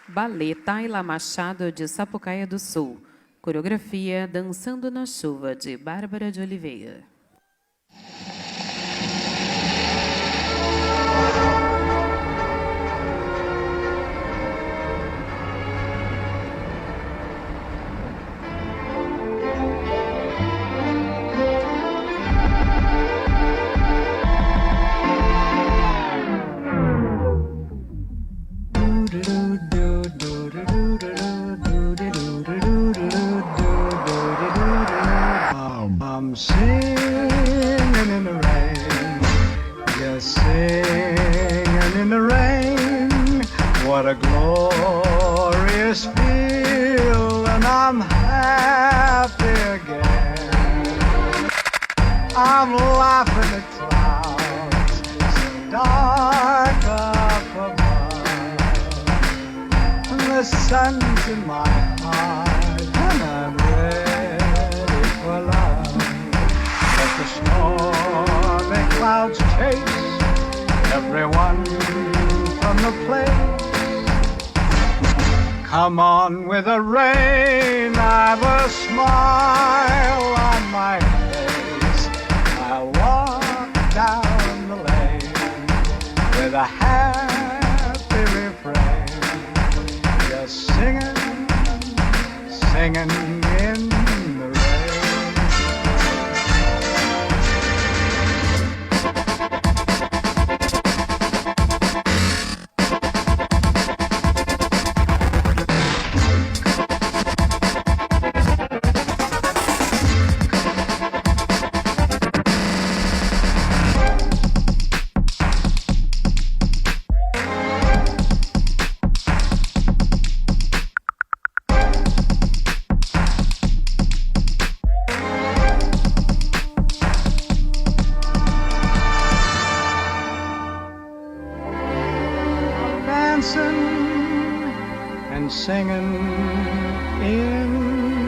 Ballet Taila Machado de Sapucaia do Sul. Coreografia Dançando na Chuva de Bárbara de Oliveira. I'm singing in the rain, just singing in the rain. What a glorious feeling, I'm happy again. I'm laughing at clouds so dark up above, and the sun's in my heart, and I'm ready for love. Let the stormy clouds chase everyone from the place. Come on with the rain, I've a smile on my face. I'll walk down the lane with a happy refrain, just singing, singing in the rain. Dancing and singing in